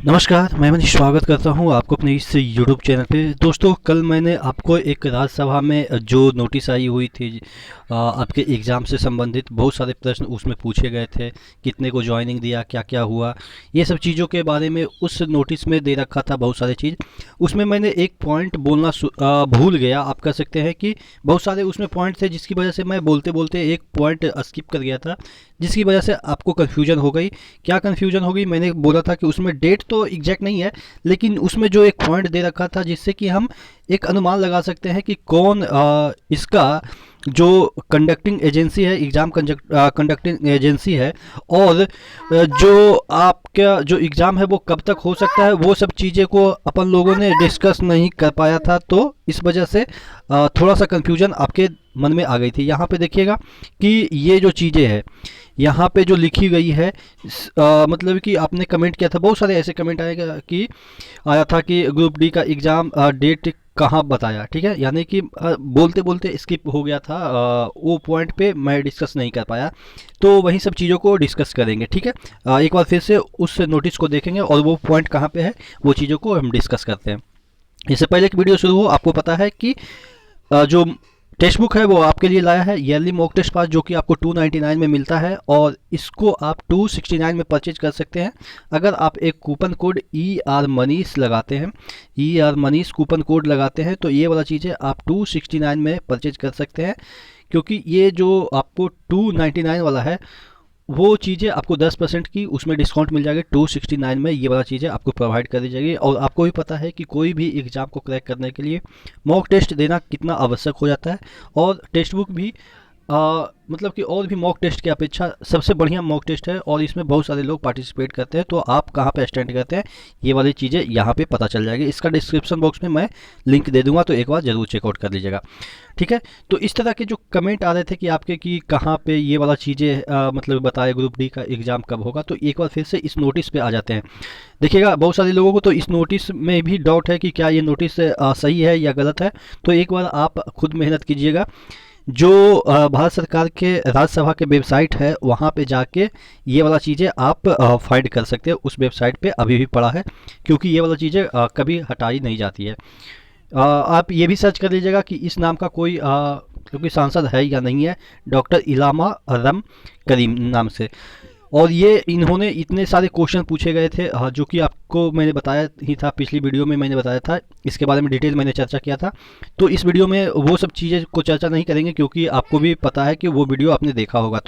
नमस्कार, मैं मनीष स्वागत करता हूं आपको अपने इस यूट्यूब चैनल पे। दोस्तों, कल मैंने आपको एक राज्यसभा में जो नोटिस आई हुई थी आपके एग्ज़ाम से संबंधित बहुत सारे प्रश्न उसमें पूछे गए थे। कितने को ज्वाइनिंग दिया, क्या क्या हुआ, ये सब चीज़ों के बारे में उस नोटिस में दे रखा था बहुत सारी चीज़। उसमें मैंने एक पॉइंट बोलना भूल गया। आप कह सकते हैं कि बहुत सारे उसमें पॉइंट थे जिसकी वजह से मैं बोलते बोलते एक पॉइंट स्किप कर गया था, जिसकी वजह से आपको कन्फ्यूजन हो गई। क्या कन्फ्यूजन हो गई? मैंने बोला था कि उसमें डेट तो एग्जैक्ट नहीं है, लेकिन उसमें जो एक पॉइंट दे रखा था जिससे कि हम एक अनुमान लगा सकते हैं कि कौन इसका जो कंडक्टिंग एजेंसी है, एग्ज़ाम कंडक्टिंग एजेंसी है, और जो आपका जो एग्ज़ाम है वो कब तक हो सकता है, वो सब चीज़ें को अपन लोगों ने डिस्कस नहीं कर पाया था। तो इस वजह से थोड़ा सा कन्फ्यूजन आपके मन में आ गई थी। यहाँ पे देखिएगा कि ये जो चीज़ें हैं यहाँ पे जो लिखी गई है, मतलब कि आपने कमेंट किया था, बहुत सारे ऐसे कमेंट आया था कि ग्रुप डी का एग्ज़ाम डेट कहाँ बताया। ठीक है, यानी कि बोलते बोलते स्किप हो गया था, वो पॉइंट पे मैं डिस्कस नहीं कर पाया। तो वही सब चीज़ों को डिस्कस करेंगे। ठीक है, एक बार फिर से उस नोटिस को देखेंगे और वो पॉइंट कहाँ पे है वो चीज़ों को हम डिस्कस करते हैं। इससे पहले कि वीडियो शुरू हो, आपको पता है कि जो टेक्स्ट बुक है वो आपके लिए लाया है ईयरली मॉक टेस्ट पास, जो कि आपको 299 में मिलता है, और इसको आप 269 में परचेज कर सकते हैं अगर आप एक कूपन कोड ER मनीष लगाते हैं। ER मनीष कूपन कोड लगाते हैं तो ये वाला चीज़ें आप 269 में परचेज कर सकते हैं, क्योंकि ये जो आपको 299 वाला है वो चीज़ें आपको 10% की उसमें डिस्काउंट मिल जाएगी। 269 में ये वाला चीज़ें आपको प्रोवाइड कर दी जाएगी। और आपको भी पता है कि कोई भी एग्ज़ाम को क्रैक करने के लिए मॉक टेस्ट देना कितना आवश्यक हो जाता है, और टेक्स्ट बुक भी मतलब कि और भी मॉक टेस्ट की अपेक्षा सबसे बढ़िया मॉक टेस्ट है, और इसमें बहुत सारे लोग पार्टिसिपेट करते हैं। तो आप कहाँ पे स्टैंड करते हैं ये वाली चीज़ें यहाँ पे पता चल जाएगी। इसका डिस्क्रिप्शन बॉक्स में मैं लिंक दे दूंगा, तो एक बार ज़रूर चेकआउट कर लीजिएगा। ठीक है, तो इस तरह के जो कमेंट आ रहे थे कि आपके कि कहाँ पे ये वाला चीज़ें मतलब बताए ग्रुप डी का एग्ज़ाम कब होगा, तो एक बार फिर से इस नोटिस पे आ जाते हैं। देखिएगा, बहुत सारे लोगों को तो इस नोटिस में भी डाउट है कि क्या ये नोटिस सही है या गलत है। तो एक बार आप खुद मेहनत कीजिएगा। जो भारत सरकार के राज्यसभा के वेबसाइट है वहाँ पे जाके ये वाला चीज़ें आप फाइंड कर सकते हैं। उस वेबसाइट पे अभी भी पड़ा है, क्योंकि ये वाला चीज़ें कभी हटाई नहीं जाती है। आप ये भी सर्च कर लीजिएगा कि इस नाम का कोई क्योंकि सांसद है या नहीं है, डॉक्टर इलामा रम करीम नाम से। और ये इन्होंने इतने सारे क्वेश्चन पूछे गए थे, जो कि आपको मैंने बताया ही था, पिछली वीडियो में मैंने बताया था, इसके बारे में डिटेल मैंने चर्चा किया था। तो इस वीडियो में वो सब चीज़ें को चर्चा नहीं करेंगे, क्योंकि आपको भी पता है कि वो वीडियो आपने देखा होगा।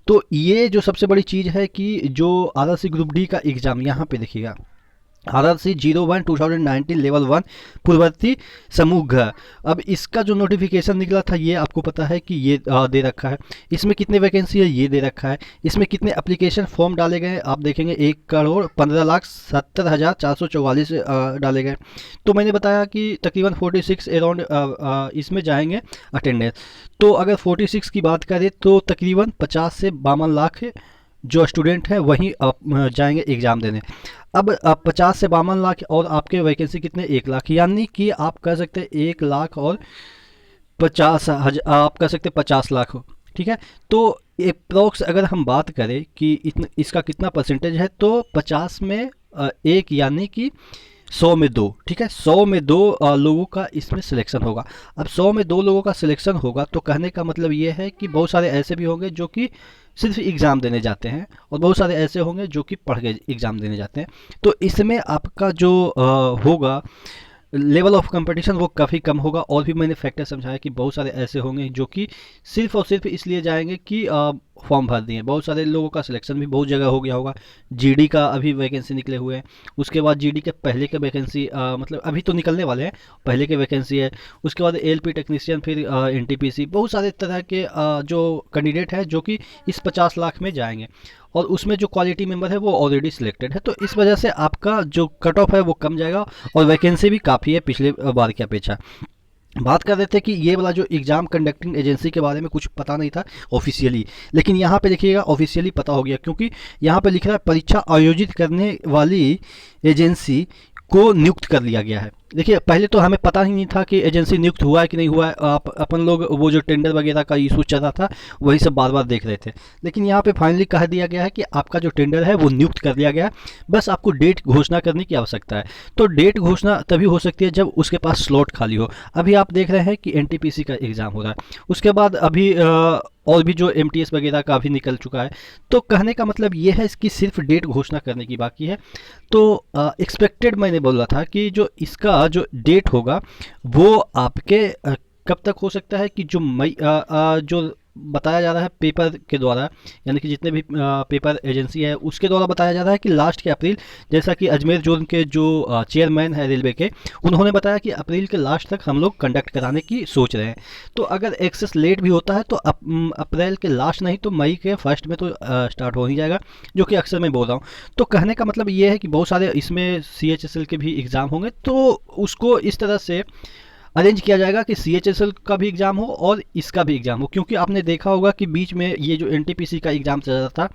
तो ये जो सबसे बड़ी चीज़ है कि जो RRC ग्रुप डी का एग्ज़ाम, यहाँ पे देखिएगा, RRC 01 2019 लेवल 1 पूर्ववर्ती समूह घ। अब इसका जो नोटिफिकेशन निकला था ये आपको पता है कि ये दे रखा है। इसमें कितने वैकेंसी है ये दे रखा है। इसमें कितने एप्लीकेशन फॉर्म डाले गए आप देखेंगे, 1,15,70,444 डाले गए। तो मैंने बताया कि तकरीबन 46 अराउंड इसमें जाएंगे अटेंडेंस। तो अगर 46 की बात करें तो तकरीबन 50 से 52 लाख जो स्टूडेंट हैं वहीं जाएंगे एग्ज़ाम देने। अब 50 से 52 लाख और आपके वैकेंसी कितने, 1 लाख, यानी कि आप कह सकते हैं 1 लाख और 50,000, आप कह सकते हैं 50 लाख हो। ठीक है, तो अप्रोक्स अगर हम बात करें कि इसका कितना परसेंटेज है, तो 50 में 1 यानी कि 100 में 2। ठीक है, 100 में 2 लोगों का इसमें सिलेक्शन होगा। अब 100 में 2 लोगों का सिलेक्शन होगा तो कहने का मतलब ये है कि बहुत सारे ऐसे भी होंगे जो कि सिर्फ एग्ज़ाम देने जाते हैं, और बहुत सारे ऐसे होंगे जो कि पढ़ के एग्ज़ाम देने जाते हैं। तो इसमें आपका जो होगा लेवल ऑफ कंपटीशन वो काफ़ी कम होगा। और भी मैंने फैक्टर समझाया कि बहुत सारे ऐसे होंगे जो कि सिर्फ और सिर्फ इसलिए जाएंगे कि फॉर्म भर दिए। बहुत सारे लोगों का सिलेक्शन भी बहुत जगह हो गया होगा। GD का अभी वैकेंसी निकले हुए हैं, उसके बाद GD के पहले के वैकेंसी मतलब अभी तो निकलने वाले हैं, पहले के वैकेंसी है। उसके बाद LP टेक्नीशियन, फिर NTPC, बहुत सारे तरह के जो कैंडिडेट हैं जो कि इस 50 लाख में जाएंगे, और उसमें जो क्वालिटी मेंबर है वो ऑलरेडी सिलेक्टेड है। तो इस वजह से आपका जो कट ऑफ है वो कम जाएगा, और वैकेंसी भी काफ़ी है पिछले बार की अपेक्षा। बात कर रहे थे कि ये वाला जो एग्ज़ाम कंडक्टिंग एजेंसी के बारे में कुछ पता नहीं था ऑफिशियली, लेकिन यहाँ पे देखिएगा ऑफिशियली पता हो गया, क्योंकि यहाँ पे लिख रहा है परीक्षा आयोजित करने वाली एजेंसी को नियुक्त कर लिया गया है। देखिए, पहले तो हमें पता ही नहीं था कि एजेंसी नियुक्त हुआ है कि नहीं हुआ है। आप अपन लोग वो जो टेंडर वगैरह का इशू चल रहा था, वही सब बार बार देख रहे थे। लेकिन यहाँ पे फाइनली कह दिया गया है कि आपका जो टेंडर है वो नियुक्त कर दिया गया है, बस आपको डेट घोषणा करने की आवश्यकता है। तो डेट घोषणा तभी हो सकती है जब उसके पास स्लॉट खाली हो। अभी आप देख रहे हैं कि एनटीपीसी का एग्ज़ाम हो रहा है, उसके बाद अभी और भी जो एमटीएस वगैरह का भी निकल चुका है। तो कहने का मतलब ये है कि सिर्फ डेट घोषणा करने की बाकी है। तो एक्सपेक्टेड मैंने बोला था कि जो इसका जो डेट होगा वो आपके कब तक हो सकता है कि जो मई जो बताया जा रहा है पेपर के द्वारा, यानी कि जितने भी पेपर एजेंसी है उसके द्वारा बताया जा रहा है कि लास्ट के अप्रैल, जैसा कि अजमेर जोन के जो चेयरमैन है रेलवे के, उन्होंने बताया कि अप्रैल के लास्ट तक हम लोग कंडक्ट कराने की सोच रहे हैं। तो अगर एक्सेस लेट भी होता है तो अप्रैल के लास्ट नहीं तो मई के फर्स्ट में तो स्टार्ट हो ही जाएगा, जो कि अक्सर मैं बोल रहा हूँ। तो कहने का मतलब ये है कि बहुत सारे इसमें CHSL के भी एग्ज़ाम होंगे, तो उसको इस तरह से अरेंज किया जाएगा कि CHSL का भी एग्ज़ाम हो और इसका भी एग्ज़ाम हो। क्योंकि आपने देखा होगा कि बीच में ये जो NTPC का एग्ज़ाम चल रहा था,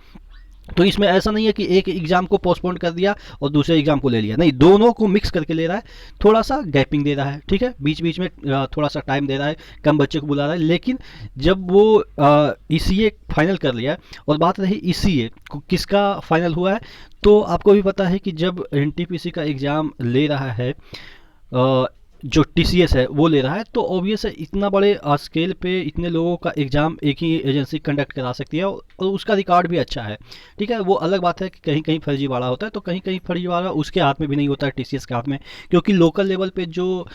तो इसमें ऐसा नहीं है कि एक एग्ज़ाम को पोस्टपोन कर दिया और दूसरे एग्ज़ाम को ले लिया, नहीं, दोनों को मिक्स करके ले रहा है। थोड़ा सा गैपिंग दे रहा है, ठीक है, बीच बीच में थोड़ा सा टाइम दे रहा है, कम बच्चे को बुला रहा है। लेकिन जब वो ECA फाइनल कर लिया है, और बात रही ECA किसका फाइनल हुआ है, तो आपको भी पता है कि जब NTPC का एग्ज़ाम ले रहा है जो TCS है वो ले रहा है, तो ऑब्वियस है इतना बड़े स्केल पे इतने लोगों का एग्ज़ाम एक ही एजेंसी कंडक्ट करा सकती है, और उसका रिकॉर्ड भी अच्छा है। ठीक है, वो अलग बात है कि कहीं कहीं फर्जीवाड़ा होता है, तो कहीं कहीं फर्जीवाड़ा उसके हाथ में भी नहीं होता है, TCS के हाथ में। क्योंकि लोकल लेवल पे जो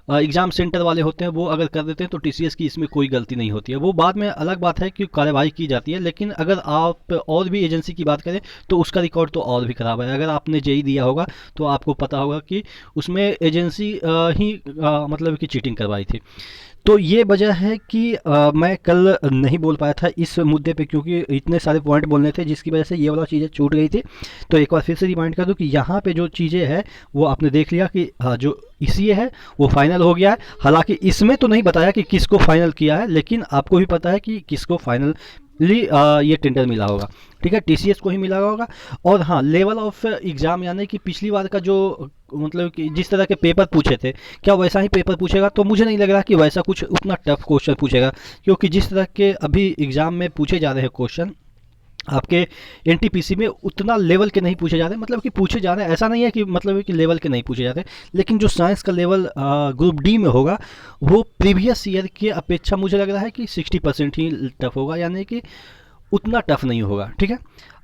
एग्ज़ाम सेंटर वाले होते हैं वो अगर कर देते हैं तो TCS की इसमें कोई गलती नहीं होती है। वो बाद में अलग बात है कि कार्रवाई की जाती है। लेकिन अगर आप और भी एजेंसी की बात करें तो उसका रिकॉर्ड तो और भी ख़राब है। अगर आपने JEE दिया होगा तो आपको पता होगा कि उसमें एजेंसी ही मतलब कि चीटिंग करवाई थी। तो ये वजह है कि मैं कल नहीं बोल पाया था इस मुद्दे पे, क्योंकि इतने सारे पॉइंट बोलने थे जिसकी वजह से ये वाला चीज़ें छूट गई थी। तो एक बार फिर से रिमाइंड कर दूं कि यहाँ पे जो चीज़ें हैं वो आपने देख लिया कि जो ECA है वो फाइनल हो गया है। हालांकि इसमें तो नहीं बताया कि किसको फाइनल किया है, लेकिन आपको भी पता है कि किसको फाइनल ये टेंडर मिला होगा। ठीक है, TCS को ही मिला होगा। और हाँ, लेवल ऑफ एग्ज़ाम, यानी कि पिछली बार का जो मतलब कि जिस तरह के पेपर पूछे थे, क्या वैसा ही पेपर पूछेगा? तो मुझे नहीं लग रहा कि वैसा कुछ उतना टफ क्वेश्चन पूछेगा, क्योंकि जिस तरह के अभी एग्ज़ाम में पूछे जा रहे हैं क्वेश्चन आपके NTPC में, उतना लेवल के नहीं पूछे जाते। मतलब कि पूछे जा रहे हैं, ऐसा नहीं है कि मतलब कि लेवल के नहीं पूछे जाते, लेकिन जो साइंस का लेवल ग्रुप D में होगा वो प्रीवियस ईयर की अपेक्षा मुझे लग रहा है कि 60% ही टफ होगा, यानी कि उतना टफ नहीं होगा। ठीक है,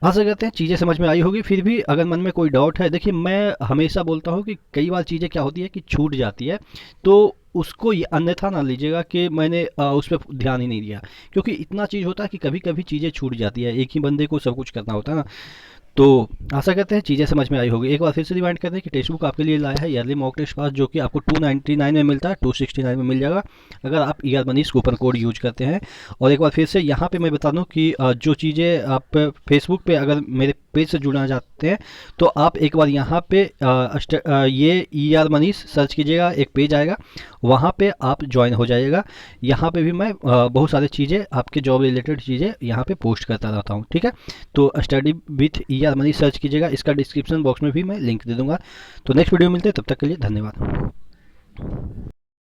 आशा करते हैं चीज़ें समझ में आई होगी। फिर भी अगर मन में कोई डाउट है, देखिए मैं हमेशा बोलता हूँ कि कई बार चीज़ें क्या होती है कि छूट जाती है, तो उसको ये अन्यथा ना लीजिएगा कि मैंने उस पर ध्यान ही नहीं दिया। क्योंकि इतना चीज़ होता है कि कभी कभी चीज़ें छूट जाती है, एक ही बंदे को सब कुछ करना होता है ना। तो आशा करते हैं चीज़ें समझ में आई होगी। एक बार फिर से रिमाइंड करते हैं कि टेक्स्ट बुक आपके लिए लाया है ईयरली मॉक टेस्ट पास, जो कि आपको 299 में मिलता है, 269 में मिल जाएगा अगर आप year Manish coupon code use करते हैं। और एक बार फिर से यहाँ पे मैं बता दूँ कि जो चीज़ें आप फेसबुक पे अगर मेरे पेज से जुड़ना चाहते हैं तो आप एक बार यहाँ पे ये ER मनीष सर्च कीजिएगा, एक पेज आएगा, वहाँ पे आप ज्वाइन हो जाइएगा। यहाँ पे भी मैं बहुत सारी चीज़ें आपके जॉब रिलेटेड चीज़ें यहाँ पे पोस्ट करता रहता हूँ। ठीक है, तो study with ER Manish search कीजिएगा, इसका डिस्क्रिप्शन बॉक्स में भी मैं लिंक दे दूँगा। तो नेक्स्ट वीडियो में मिलते हैं, तब तक के लिए धन्यवाद।